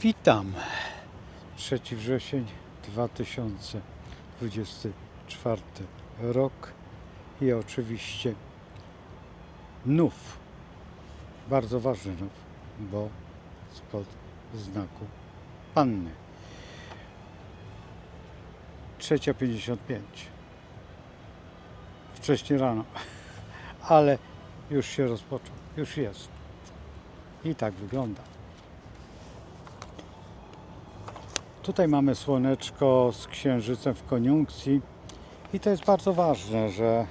Witam. 3 wrzesień 2024 rok i oczywiście nów, bardzo ważny nów, bo spod znaku Panny. 3:55. Wcześnie rano, ale już się rozpoczął, już jest. I tak wygląda. Tutaj mamy słoneczko z księżycem w koniunkcji i to jest bardzo ważne, że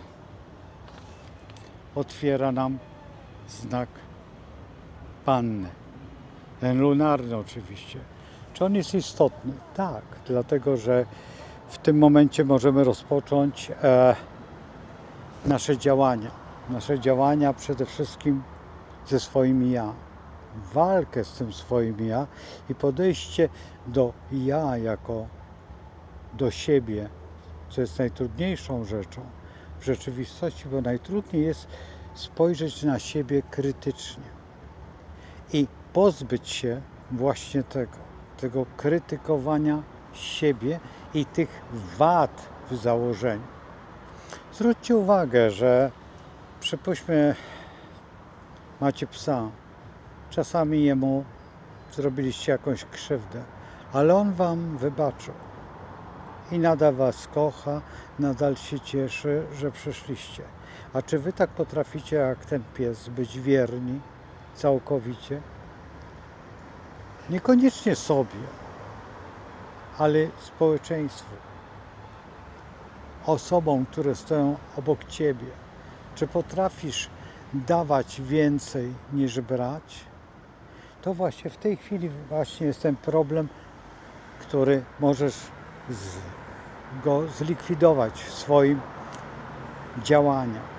otwiera nam znak Panny. Ten lunarny oczywiście. Czy on jest istotny? Tak, dlatego że w tym momencie możemy rozpocząć nasze działania. Nasze działania przede wszystkim ze swoim ja. Walkę z tym swoim ja i podejście do ja jako do siebie, co jest najtrudniejszą rzeczą w rzeczywistości, bo najtrudniej jest spojrzeć na siebie krytycznie i pozbyć się właśnie tego krytykowania siebie i tych wad w założeniu. Zwróćcie uwagę, że przypuśćmy, macie psa, czasami jemu zrobiliście jakąś krzywdę, ale on wam wybaczył i nadal was kocha, nadal się cieszy, że przyszliście. A czy wy tak potraficie jak ten pies być wierni całkowicie? Niekoniecznie sobie, ale społeczeństwu, osobom, które stoją obok ciebie. Czy potrafisz dawać więcej niż brać? To właśnie w tej chwili właśnie jest ten problem, który możesz go zlikwidować w swoim działaniach.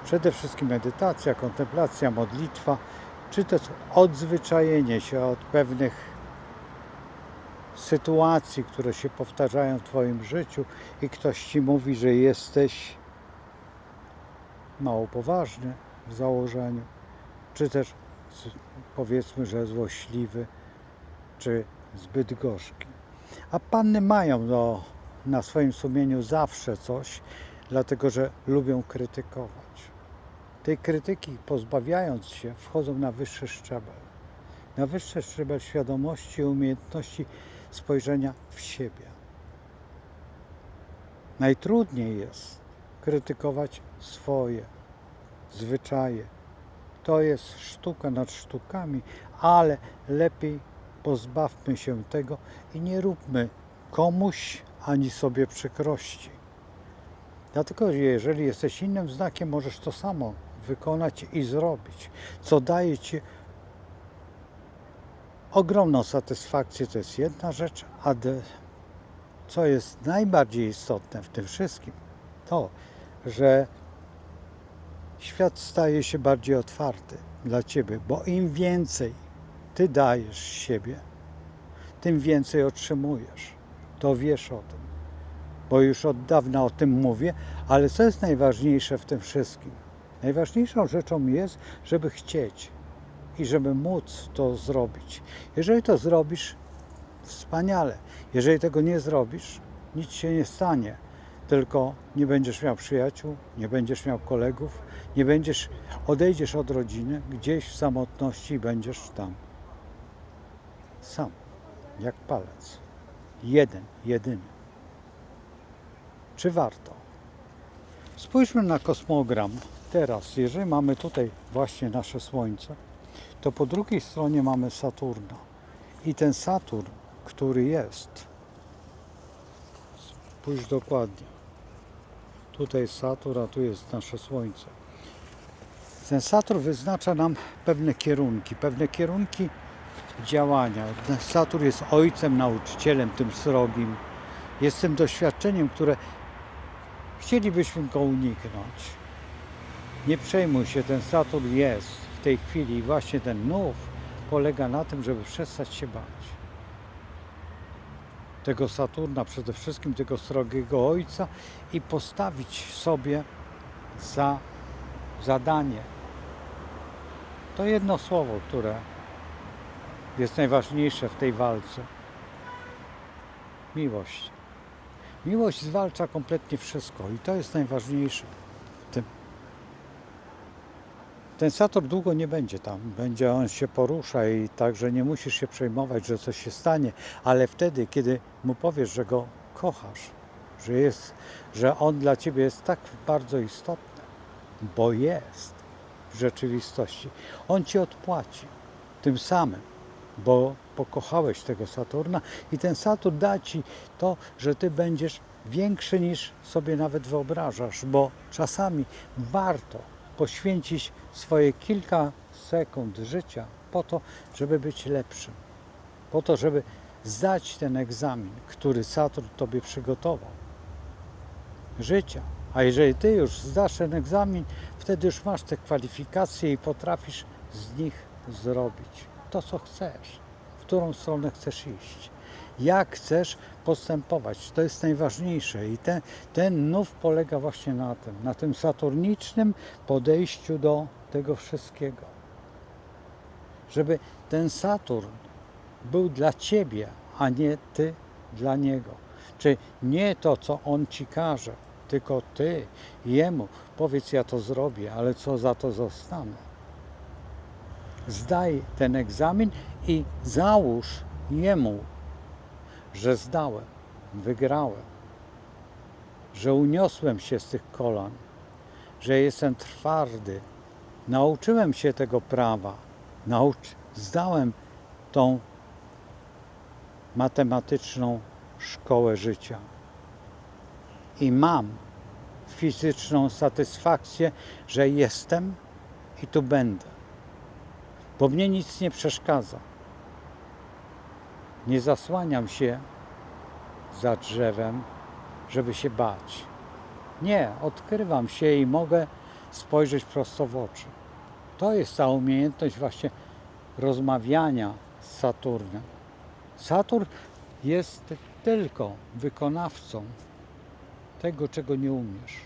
Przede wszystkim medytacja, kontemplacja, modlitwa, czy też odzwyczajenie się od pewnych sytuacji, które się powtarzają w twoim życiu i ktoś ci mówi, że jesteś mało poważny w założeniu, czy też powiedzmy, że złośliwy, czy zbyt gorzki. A panny mają na swoim sumieniu zawsze coś, dlatego że lubią krytykować. Tej krytyki, pozbawiając się, wchodzą na wyższy szczebel. Na wyższy szczebel świadomości i umiejętności spojrzenia w siebie. Najtrudniej jest krytykować swoje zwyczaje. To jest sztuka nad sztukami, ale lepiej pozbawmy się tego i nie róbmy komuś ani sobie przykrości. Dlatego, że jeżeli jesteś innym znakiem, możesz to samo wykonać i zrobić, co daje ci ogromną satysfakcję. To jest jedna rzecz, a co jest najbardziej istotne w tym wszystkim, to, że świat staje się bardziej otwarty dla ciebie, bo im więcej ty dajesz siebie, tym więcej otrzymujesz. To wiesz o tym, bo już od dawna o tym mówię, ale co jest najważniejsze w tym wszystkim? Najważniejszą rzeczą jest, żeby chcieć i żeby móc to zrobić. Jeżeli to zrobisz, wspaniale. Jeżeli tego nie zrobisz, nic się nie stanie. Tylko nie będziesz miał przyjaciół, nie będziesz miał kolegów, odejdziesz od rodziny, gdzieś w samotności i będziesz tam. Sam, jak palec. Jeden, jedyny. Czy warto? Spójrzmy na kosmogram. Teraz, jeżeli mamy tutaj właśnie nasze Słońce, to po drugiej stronie mamy Saturna. I ten Saturn, który jest, spójrz dokładnie. Tutaj jest Saturn, a tu jest nasze Słońce. Ten Saturn wyznacza nam pewne kierunki działania. Saturn jest ojcem, nauczycielem, tym srogim. Jest tym doświadczeniem, które chcielibyśmy go uniknąć. Nie przejmuj się, ten Saturn jest w tej chwili i właśnie ten nów polega na tym, żeby przestać się bać. Tego Saturna, przede wszystkim tego srogiego ojca i postawić sobie za zadanie to jedno słowo, które jest najważniejsze w tej walce? Miłość. Miłość zwalcza kompletnie wszystko i to jest najważniejsze. Ten Saturn długo nie będzie tam, będzie on się porusza i także nie musisz się przejmować, że coś się stanie, ale wtedy, kiedy mu powiesz, że go kochasz, że on dla ciebie jest tak bardzo istotny, bo jest w rzeczywistości, on ci odpłaci tym samym, bo pokochałeś tego Saturna i ten Saturn da ci to, że ty będziesz większy niż sobie nawet wyobrażasz, bo czasami warto poświęcić swoje kilka sekund życia po to, żeby być lepszym, po to, żeby zdać ten egzamin, który Saturn tobie przygotował. Życia. A jeżeli ty już zdasz ten egzamin, wtedy już masz te kwalifikacje i potrafisz z nich zrobić to, co chcesz, w którą stronę chcesz iść, jak chcesz postępować. To jest najważniejsze i ten nów polega właśnie na tym saturnicznym podejściu do tego wszystkiego. Żeby ten Saturn był dla ciebie, a nie ty dla niego. Czy nie to, co on ci każe, tylko ty jemu powiedz, ja to zrobię, ale co za to zostanę. Zdaj ten egzamin i załóż jemu, że zdałem, wygrałem, że uniosłem się z tych kolan, że jestem twardy, nauczyłem się tego prawa, zdałem tą matematyczną szkołę życia i mam fizyczną satysfakcję, że jestem i tu będę, bo mnie nic nie przeszkadza. Nie zasłaniam się za drzewem, żeby się bać. Nie, odkrywam się i mogę spojrzeć prosto w oczy. To jest ta umiejętność właśnie rozmawiania z Saturnem. Saturn jest tylko wykonawcą tego, czego nie umiesz.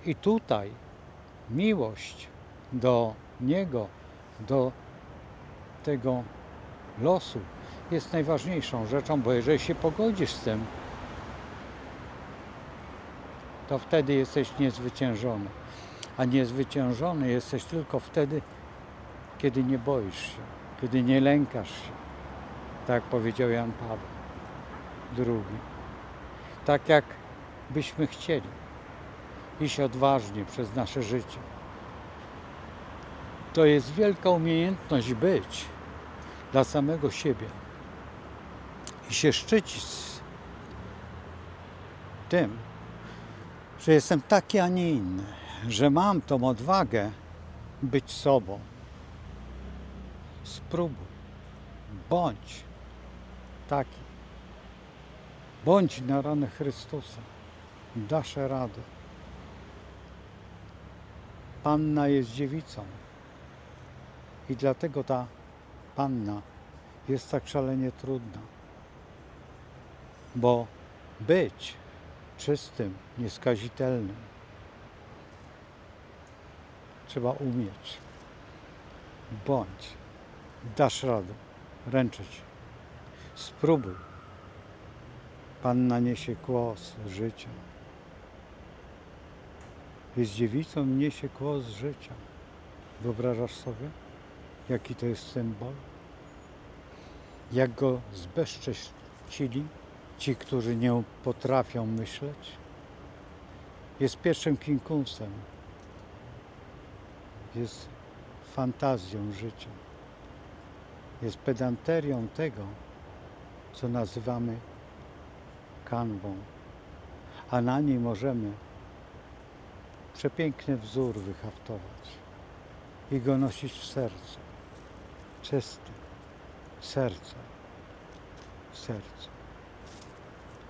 I tutaj miłość do niego, do tego losu jest najważniejszą rzeczą, bo jeżeli się pogodzisz z tym, to wtedy jesteś niezwyciężony. A niezwyciężony jesteś tylko wtedy, kiedy nie boisz się, kiedy nie lękasz się. Tak jak powiedział Jan Paweł II. Tak jak byśmy chcieli iść odważnie przez nasze życie. To jest wielka umiejętność być dla samego siebie i się szczycić tym, że jestem taki, a nie inny, że mam tą odwagę być sobą. Spróbuj, bądź taki, bądź na rany Chrystusa, dasz radę. Panna jest dziewicą i dlatego ta panna jest tak szalenie trudna, bo być czystym, nieskazitelnym trzeba umieć. Bądź, dasz radę, ręczę ci. Spróbuj. Panna niesie głos życia. Jest dziewicą, niesie głos życia. Wyobrażasz sobie, jaki to jest symbol? Jak go zbezcześcili ci, którzy nie potrafią myśleć? Jest pierwszym kinkusem. Jest fantazją życia. Jest pedanterią tego, co nazywamy kanwą, a na niej możemy przepiękny wzór wyhaftować i go nosić w sercu. Czysty, serce, w sercu.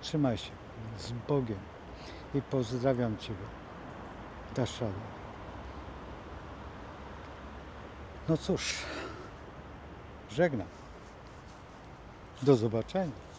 Trzymaj się z Bogiem i pozdrawiam Ciebie. Dasz radę. No cóż, żegnam. Do zobaczenia.